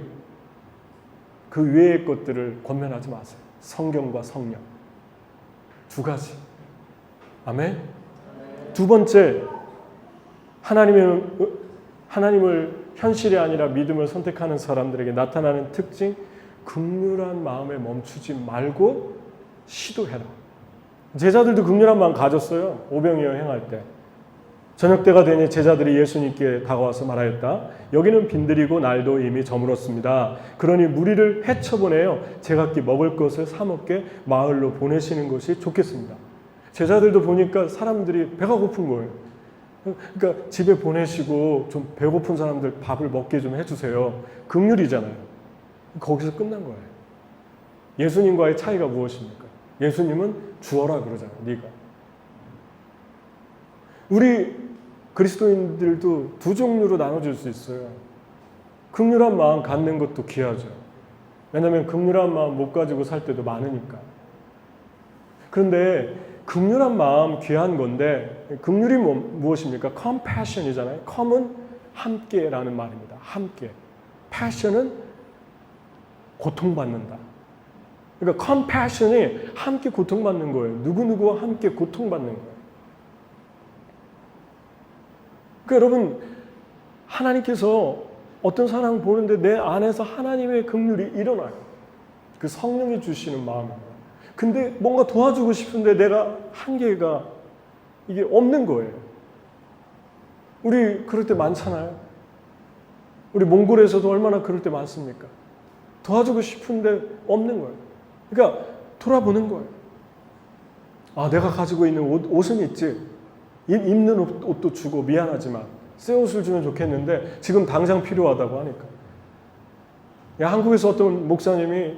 그 외의 것들을 권면하지 마세요. 성경과 성령 두 가지. 아멘. 두 번째, 하나님을 현실이 아니라 믿음을 선택하는 사람들에게 나타나는 특징, 긍휼한 마음에 멈추지 말고 시도해라. 제자들도 긍휼한 마음 가졌어요. 오병이어 행할 때. 저녁 때가 되니 제자들이 예수님께 다가와서 말하였다. 여기는 빈들이고 날도 이미 저물었습니다. 그러니 무리를 헤쳐보내어 제각기 먹을 것을 사 먹게 마을로 보내시는 것이 좋겠습니다. 제자들도 보니까 사람들이 배가 고픈 거예요. 그러니까 집에 보내시고 좀 배고픈 사람들 밥을 먹게 좀 해주세요. 긍휼이잖아요. 거기서 끝난 거예요. 예수님과의 차이가 무엇입니까? 예수님은 주어라 그러잖아요. 네가. 우리 그리스도인들도 두 종류로 나눠줄 수 있어요. 긍휼한 마음 갖는 것도 귀하죠. 왜냐하면 긍휼한 마음 못 가지고 살 때도 많으니까. 그런데 긍휼한 마음 귀한 건데 긍휼이 무엇입니까? compassion이잖아요. com은 함께라는 말입니다. 함께. passion은 고통받는다. 그러니까 compassion이 함께 고통받는 거예요. 누구누구와 함께 고통받는 거예요. 그러니까 여러분, 하나님께서 어떤 사람을 보는데 내 안에서 하나님의 긍휼이 일어나요. 그 성령이 주시는 마음입니다. 근데 뭔가 도와주고 싶은데 내가 한계가 이게 없는 거예요. 우리 그럴 때 많잖아요. 우리 몽골에서도 얼마나 그럴 때 많습니까? 도와주고 싶은데 없는 거예요. 그러니까 돌아보는 거예요. 아, 내가 가지고 있는 옷은 있지. 입는 옷도 주고 미안하지만 새 옷을 주면 좋겠는데 지금 당장 필요하다고 하니까. 한국에서 어떤 목사님이,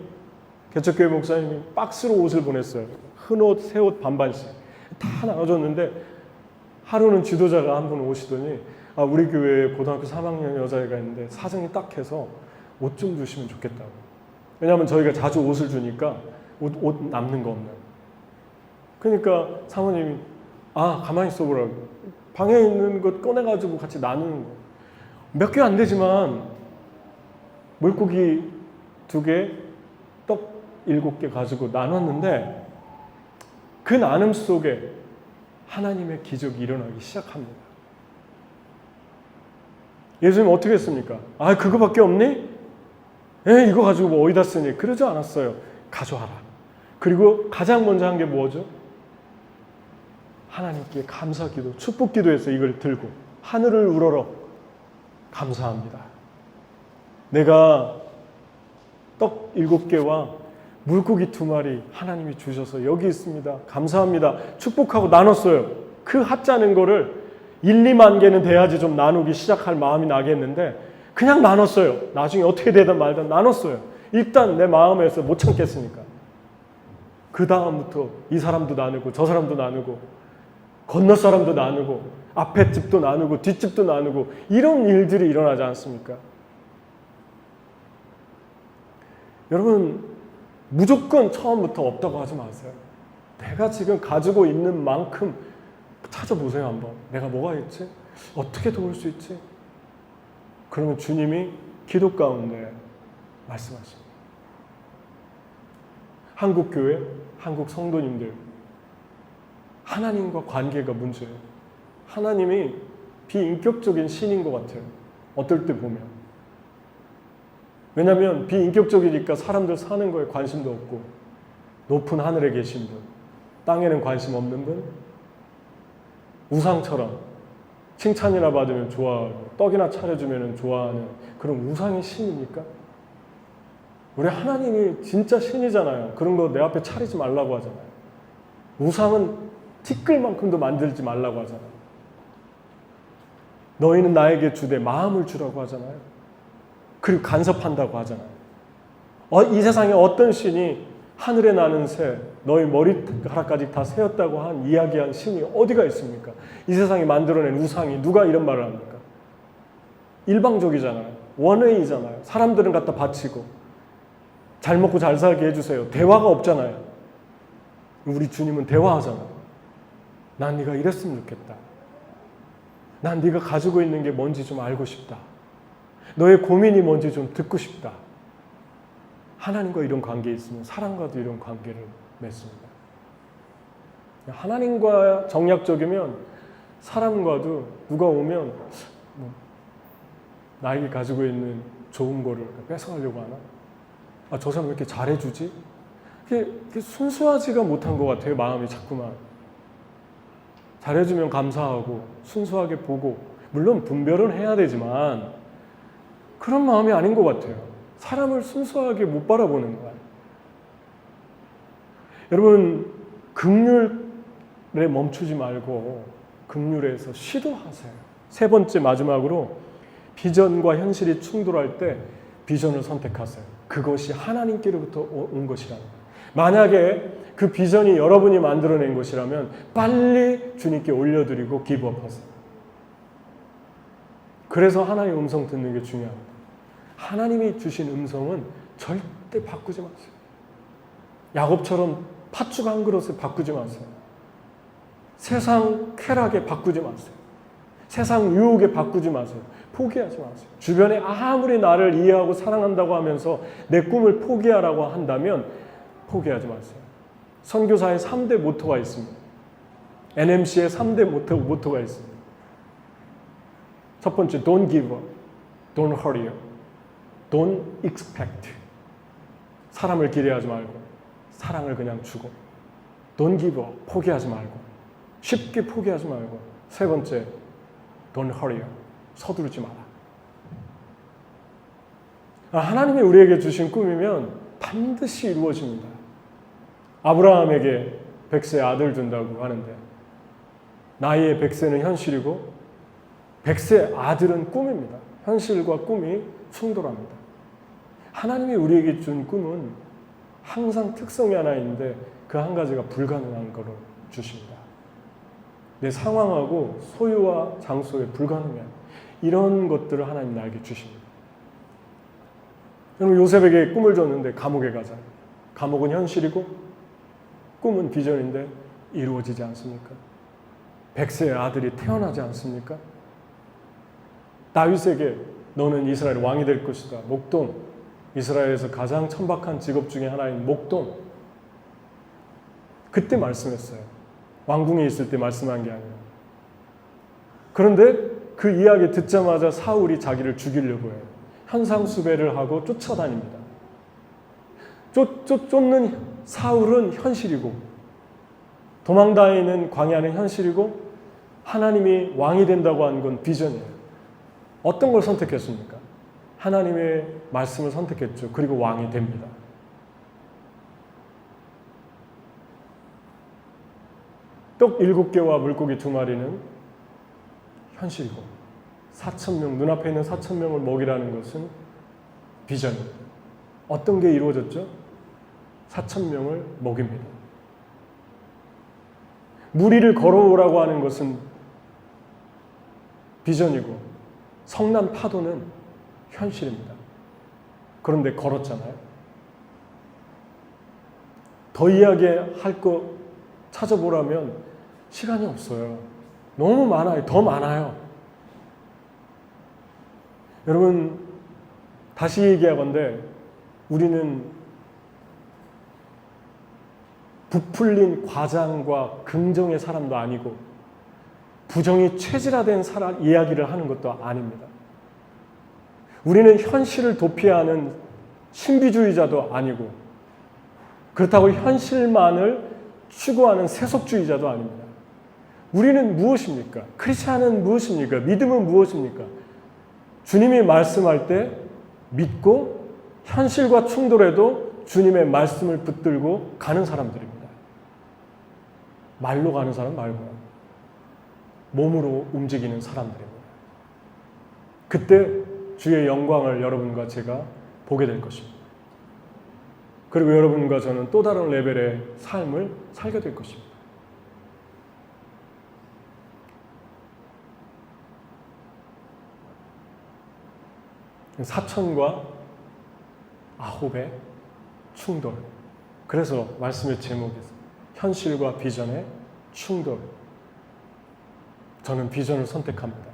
개척교회 목사님이 박스로 옷을 보냈어요. 큰 옷, 새 옷 반반씩 다 나눠줬는데, 하루는 지도자가 한 분 오시더니 우리 교회에 고등학교 3학년 여자애가 있는데 사정이 딱해서 옷 좀 주시면 좋겠다고. 왜냐하면 저희가 자주 옷을 주니까 옷 남는 거 없나요? 그러니까 사모님이 가만히 있어보라고. 방에 있는 것 꺼내가지고 같이 나누는 거. 몇 개 안 되지만 물고기 2개, 떡 7개 가지고 나눴는데 그 나눔 속에 하나님의 기적이 일어나기 시작합니다. 예수님 어떻게 했습니까? 그거밖에 없니? 이거 가지고 뭐 어디다 쓰니? 그러지 않았어요. 가져와라. 그리고 가장 먼저 한 게 뭐죠? 하나님께 감사기도, 축복기도해서 이걸 들고 하늘을 우러러 감사합니다. 내가 떡 7개와 물고기 2마리 하나님이 주셔서 여기 있습니다. 감사합니다. 축복하고 나눴어요. 그 하찮은 거를 1, 2만 개는 돼야지 좀 나누기 시작할 마음이 나겠는데 그냥 나눴어요. 나중에 어떻게 되든 말든 나눴어요. 일단 내 마음에서 못 참겠으니까. 그 다음부터 이 사람도 나누고 저 사람도 나누고 건너 사람도 나누고 앞에 집도 나누고 뒷집도 나누고 이런 일들이 일어나지 않습니까? 여러분, 무조건 처음부터 없다고 하지 마세요. 내가 지금 가지고 있는 만큼 찾아보세요. 한번. 내가 뭐가 있지? 어떻게 도울 수 있지? 그러면 주님이 기도 가운데 말씀하십니다. 한국교회, 한국 성도님들, 하나님과 관계가 문제예요. 하나님이 비인격적인 신인 것 같아요. 어떨 때 보면. 왜냐하면 비인격적이니까 사람들 사는 거에 관심도 없고, 높은 하늘에 계신 분, 땅에는 관심 없는 분, 우상처럼 칭찬이나 받으면 좋아하고 떡이나 차려주면 좋아하는 그런 우상의 신입니까? 우리 하나님이 진짜 신이잖아요. 그런 거 내 앞에 차리지 말라고 하잖아요. 우상은 티끌만큼도 만들지 말라고 하잖아요. 너희는 나에게 주되 마음을 주라고 하잖아요. 그리고 간섭한다고 하잖아요. 이 세상에 어떤 신이 하늘에 나는 새, 너희 머리카락까지 다 세었다고 이야기한 신이 어디가 있습니까? 이 세상에 만들어낸 우상이 누가 이런 말을 합니까? 일방적이잖아요. 원웨이잖아요. 사람들은 갖다 바치고 잘 먹고 잘 살게 해주세요. 대화가 없잖아요. 우리 주님은 대화하잖아요. 난 네가 이랬으면 좋겠다. 난 네가 가지고 있는 게 뭔지 좀 알고 싶다. 너의 고민이 뭔지 좀 듣고 싶다. 하나님과 이런 관계에 있으면 사람과도 이런 관계를 맺습니다. 하나님과 정략적이면 사람과도 누가 오면 나에게 가지고 있는 좋은 거를 뺏어가려고 하나? 저 사람 왜 이렇게 잘해주지? 그게 순수하지가 못한 것 같아요. 마음이 자꾸만. 잘해주면 감사하고 순수하게 보고, 물론 분별은 해야 되지만 그런 마음이 아닌 것 같아요. 사람을 순수하게 못 바라보는 거예요. 여러분, 긍휼에 멈추지 말고 긍휼에서 시도하세요. 세 번째, 마지막으로 비전과 현실이 충돌할 때 비전을 선택하세요. 그것이 하나님께로부터 온 것이라는 거예요. 만약에 그 비전이 여러분이 만들어낸 것이라면 빨리 주님께 올려드리고 기브업하세요. 그래서 하나님의 음성 듣는 게 중요합니다. 하나님이 주신 음성은 절대 바꾸지 마세요. 야곱처럼 팥죽 한 그릇을 바꾸지 마세요. 세상 쾌락에 바꾸지 마세요. 세상 유혹에 바꾸지 마세요. 포기하지 마세요. 주변에 아무리 나를 이해하고 사랑한다고 하면서 내 꿈을 포기하라고 한다면 포기하지 마세요. 선교사의 3대 모토가 있습니다. NMC의 3대 모토가 있습니다. 첫 번째, don't give up, don't hurry up, don't expect. 사람을 기대하지 말고 사랑을 그냥 주고, don't give up, 포기하지 말고 쉽게 포기하지 말고, 세 번째, don't hurry up, 서두르지 마라. 하나님이 우리에게 주신 꿈이면 반드시 이루어집니다. 아브라함에게 100세 아들 준다고 하는데 나이의 100세는 현실이고 100세 아들은 꿈입니다. 현실과 꿈이 충돌합니다. 하나님이 우리에게 준 꿈은 항상 특성이 하나 있는데 그 한 가지가 불가능한 거를 주십니다. 내 상황하고 소유와 장소에 불가능한 이런 것들을 하나님 나에게 주십니다. 여러분, 요셉에게 꿈을 줬는데 감옥에 가자. 감옥은 현실이고 꿈은 비전인데 이루어지지 않습니까? 백세의 아들이 태어나지 않습니까? 다윗에게 너는 이스라엘 왕이 될 것이다. 목동, 이스라엘에서 가장 천박한 직업 중에 하나인 목동. 그때 말씀했어요. 왕궁에 있을 때 말씀한 게 아니라. 그런데 그 이야기 듣자마자 사울이 자기를 죽이려고 해요. 현상수배를 하고 쫓아다닙니다. 쫓는 사울은 현실이고 도망다니는 광야는 현실이고 하나님이 왕이 된다고 한 건 비전이에요. 어떤 걸 선택했습니까? 하나님의 말씀을 선택했죠. 그리고 왕이 됩니다. 떡 7개와 물고기 2마리는 현실이고 4,000명, 눈앞에 있는 4,000명을 먹이라는 것은 비전입니다. 어떤 게 이루어졌죠? 4,000명을 먹입니다. 무리를 걸어오라고 하는 것은 비전이고 성난 파도는 현실입니다. 그런데 걸었잖아요. 더 이야기할 거 찾아보라면 시간이 없어요. 너무 많아요. 더 많아요. 여러분, 다시 얘기하건대 우리는 부풀린 과장과 긍정의 사람도 아니고 부정이 체질화된 이야기를 하는 것도 아닙니다. 우리는 현실을 도피하는 신비주의자도 아니고 그렇다고 현실만을 추구하는 세속주의자도 아닙니다. 우리는 무엇입니까? 크리스찬은 무엇입니까? 믿음은 무엇입니까? 주님이 말씀할 때 믿고 현실과 충돌해도 주님의 말씀을 붙들고 가는 사람들입니다. 말로 가는 사람 말고요. 몸으로 움직이는 사람들입니다. 그때 주의 영광을 여러분과 제가 보게 될 것입니다. 그리고 여러분과 저는 또 다른 레벨의 삶을 살게 될 것입니다. 사천과 아홉의 충돌. 그래서 말씀의 제목이 현실과 비전의 충돌. 저는 비전을 선택합니다.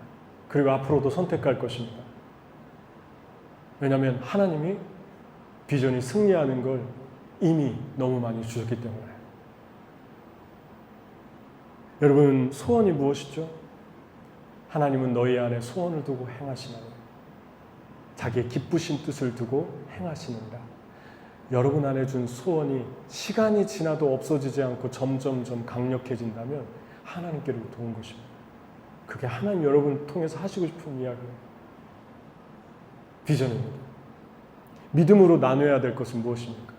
그리고 앞으로도 선택할 것입니다. 왜냐하면 하나님이 비전이 승리하는 걸 이미 너무 많이 주셨기 때문에. 여러분, 소원이 무엇이죠? 하나님은 너희 안에 소원을 두고 행하시나니 자기의 기쁘신 뜻을 두고 행하시는가. 여러분 안에 준 소원이 시간이 지나도 없어지지 않고 점점점 강력해진다면 하나님께로부터 온 것입니다. 그게 하나님 여러분 통해서 하시고 싶은 이야기예요. 비전입니다. 믿음으로 나눠야 될 것은 무엇입니까?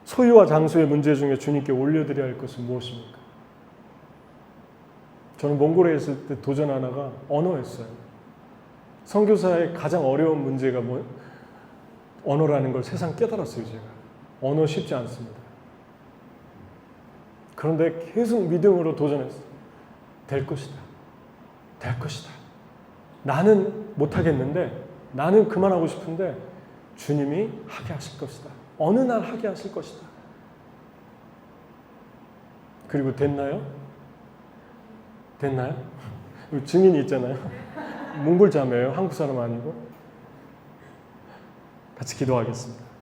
소유와 장소의 문제 중에 주님께 올려드려야 할 것은 무엇입니까? 저는 몽골에 있을 때 도전 하나가 언어였어요. 선교사의 가장 어려운 문제가 언어라는 걸 세상 깨달았어요, 제가. 언어 쉽지 않습니다. 그런데 계속 믿음으로 도전했어요. 될 것이다. 될 것이다. 나는 못하겠는데, 나는 그만하고 싶은데 주님이 하게 하실 것이다. 어느 날 하게 하실 것이다. 그리고 됐나요? 됐나요? 증인이 있잖아요. 몽골 자매예요. 한국 사람 아니고. 같이 기도하겠습니다.